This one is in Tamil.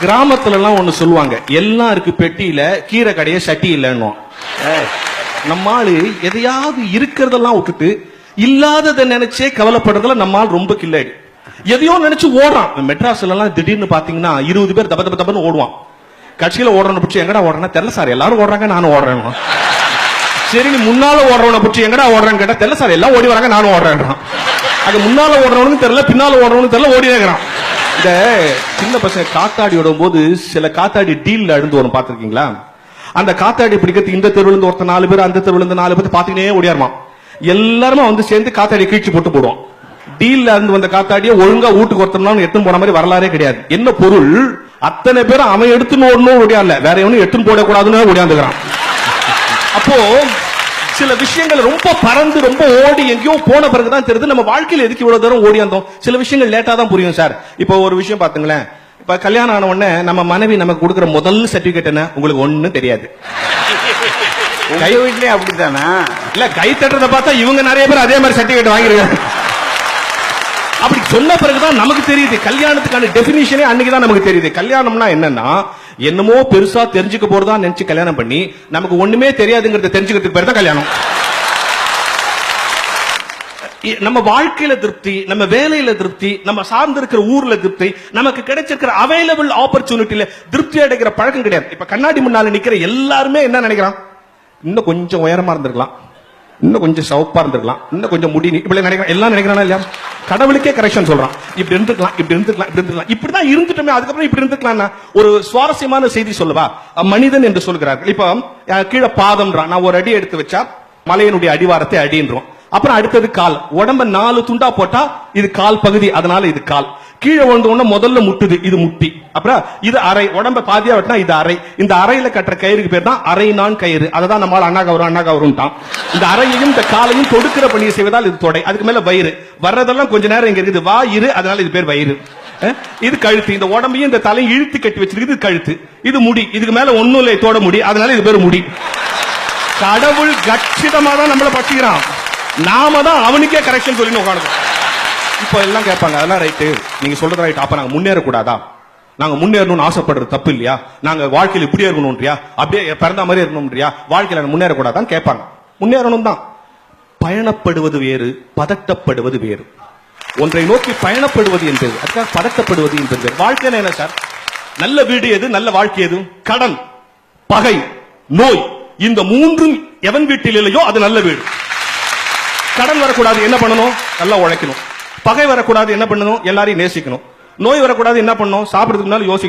கிராமத்துல எல்லாம் ஒண்ணு சொல்லுவாங்க, எல்லாம் இருக்கு பெட்டியில, கீரை கடைய சட்டி இல்லன்னு. நம்மாளு எதையாவது இருக்கிறதெல்லாம் விட்டுட்டு இல்லாததை நினைச்சே கவலைப்படுறதுல நம்மால் ரொம்ப கில்லாடி. எதையோ நினைச்சு ஓடுறான். மெட்ராஸ்ல எல்லாம் திடீர்னு பாத்தீங்கன்னா 20 பேர் தப்ப தப்ப தப்பன்னு ஓடுவான். கட்சியில ஓடுறவனை பிடிச்சி எங்கடா ஓடுறேன்னா தெரியல சார், எல்லாரும் ஓடுறாங்க நானும் ஓடுறேன். சரி, நீ முன்னால ஓடுறவனை பிடிச்சி எங்கடா ஓடுறேன்னு கேட்டா தெரியல சார், எல்லாம் ஓடி வராங்க நானும் ஓடுறேன். அது முன்னால ஓடுறவனுக்கு தெரியல, பின்னால ஓடுறவனுக்கு தெரியல, ஓடி இருக்கிறான். இந்த சின்ன பசங்க காத்தாடி ஓடும் போது சில காத்தாடி டீல்ல அழுந்து வரும், பாத்திருக்கீங்களா? அந்த காத்தாடி பிடிக்கிறது இந்த தெருவுல இருந்து ஒருத்தர் 4 பேர், அந்த தெருவுல இருந்து 4 பேர் பாத்தீங்கன்னே ஓடியாருமா. எல்லாருமே வந்து சேர்ந்து காத்தாடி கீழ்ச்சி போட்டு போடுவோம். டீல்ல இருந்து வந்த காத்தாடியை ஒழுங்கா வீட்டுக்கு ஒருத்தர் எடுத்துன்னு போன மாதிரி வரலாறே கிடையாது. என்ன பொருள்? அத்தனை பேரும் அவன் எடுத்துன்னு ஓடணும் ஓடியாடல, வேற எவனும் எடுத்துன்னு போடக்கூடாதுன்னு ஓடியாந்துக்கிறான். அப்போ சில விஷயங்கள் ரொம்ப பறந்து ரொம்ப ஓடி எங்கேயோ போன பிறகுதான் தெரியுது நம்ம வாழ்க்கையில எதுக்கு இவ்வளவு தூரம் ஓடியாந்தோம். சில விஷயங்கள் லேட்டா தான் புரியும் சார். இப்போ ஒரு விஷயம் பாத்துங்களேன், இப்ப கல்யாணம் ஆன உடனே நம்ம மனைவி நமக்கு கொடுக்கிற முதல் சர்டிபிகேட் என்ன? உங்களுக்கு ஒண்ணும் தெரியாது. கை வீட்லயே அப்படித்தானா? இல்ல, கை தட்டுறத பார்த்தா இவங்க நிறைய பேர் அதே மாதிரி சர்டிபிகேட் வாங்கிருக்காங்க. அப்படி சொன்ன பிறகுதான் நமக்கு தெரியுது கல்யாணத்துக்கான டெபினிஷனே அன்னைக்குதான் நமக்கு தெரியுது. கல்யாணம்னா என்னன்னா, என்னமோ பெருசா தெரிஞ்சுக்க போறதா நினைச்சு கல்யாணம் பண்ணி நமக்கு ஒண்ணுமே தெரியாதுங்கிறத தெரிஞ்சுக்கிறதுக்கு பேர் தான் கல்யாணம். நம்ம வாழ்க்கையில திருப்தி, நம்ம வேலையில திருப்தி, நம்ம சார்ந்து இருக்கிற ஊர்ல திருப்தி, நமக்கு கிடைச்சிருக்கிற அவைலபிள் ஆப்பர்ச்சுனிட்டியில திருப்தி அடைகிற பழக்கம் கிடையாது. இப்ப கண்ணாடி முன்னால நிக்கிற எல்லாருமே என்ன நினைக்கிறான்? இன்னும் கொஞ்சம் உயரமா இருந்திருக்கலாம், இன்னும் கொஞ்சம் சவப்பா இருந்திருக்கலாம், இன்னும் கொஞ்சம் முடி, இப்படி நினைக்கிறான். எல்லாம் நினைக்கிறானா இல்லையா? கடவுளுக்கே கரெக்ஷன் சொல்றான். இப்படி இருந்துக்கலாம், இப்படி இருந்துக்கலாம், இப்படி இருந்துக்கலாம், இப்படிதான் இருந்துட்டோமே, அதுக்கப்புறம் இப்படி இருந்துக்கலாம். ஒரு சுவாரஸ்யமான செய்தி சொல்லவா? மனிதன் என்று சொல்கிறார்கள். இப்ப கீழே பாதம்ன்றான். நான் ஒரு அடி எடுத்து வச்சா மலையினுடைய அடிவாரத்தை அடின்றோம். அப்புறம் அடுத்தது கால். உடம்ப 4 துண்டா போட்டா இது கால் பகுதி, அதனால இது கால். கீழே வந்தோம்னா முதல்ல முட்டுது, இது முட்டி. அப்புறம் இது அரை. உடம்ப பாதியா வெட்டினா இது அரை. இந்த அறையில கட்டுற கயிறுக்கு பேர் தான் அரை நான் கயிறு. அததான் நம்மளால அண்ணா கவரும். இந்த அறையையும் இந்த காலையும் தொடுக்கிற பணியை செய்வதால் இது தொடை. அதுக்கு மேல வயிறு. வர்றதெல்லாம் கொஞ்ச நேரம் இங்க இருக்குது, வாயிறு, அதனால இது பேர் வயிறு. இது கழுத்து. இந்த உடம்பையும் இந்த தலையும் இழுத்து கட்டி வச்சிருக்கு, இது கழுத்து. இது முடி. இதுக்கு மேல ஒண்ணும் இல்லை, தோட முடி, அதனால இது பேர் முடி. கடவுள் கச்சிதமா தான் நம்மளை பற்றிக்கிறான். நாம தான் அவனுக்கே கரெக்ஷன் சொல்லி உட்காந்து. இப்ப எல்லாம் கேட்பாங்க, அதெல்லாம் ரைட்டு, நீங்க சொல்றது ரைட். அப்ப நாங்க முன்னேறக்கூடாதா? நாங்க முன்னேறணும்னு ஆசைப்படுறது தப்பு இல்லையா? நாங்க வாழ்க்கையில் இப்படியே இருக்கணும்ன்றியா, அப்படியே பிறந்த மாதிரி இருக்கணும்ன்றியா, வாழ்க்கையில முன்னேறக்கூடாதான் கேட்பாங்க. முன்னேறணும் தான். பயணப்படுவது வேறு, பதட்டப்படுவது வேறு. ஒன்றை நோக்கி பயணப்படுவது என்பது, அதுக்காக பதட்டப்படுவது என்பது. வாழ்க்கையில என்ன சார்? நல்ல வீடு எது? நல்ல வாழ்க்கை எது? கடன், பகை, நோய், இந்த மூன்றும் எவன் வீட்டில் இல்லையோ அது நல்ல வீடு. கடன் வரக்கூடாது, என்ன பண்ணணும்? நல்லா உழைக்கணும். பகை வரக்கூடாது, என்ன பண்ணணும்? எல்லாரையும் நேசிக்கணும். நோய் வரக்கூடாது, என்ன பண்ணணும்? சாப்பிடுறதுக்கு முன்னால யோசிக்கணும்.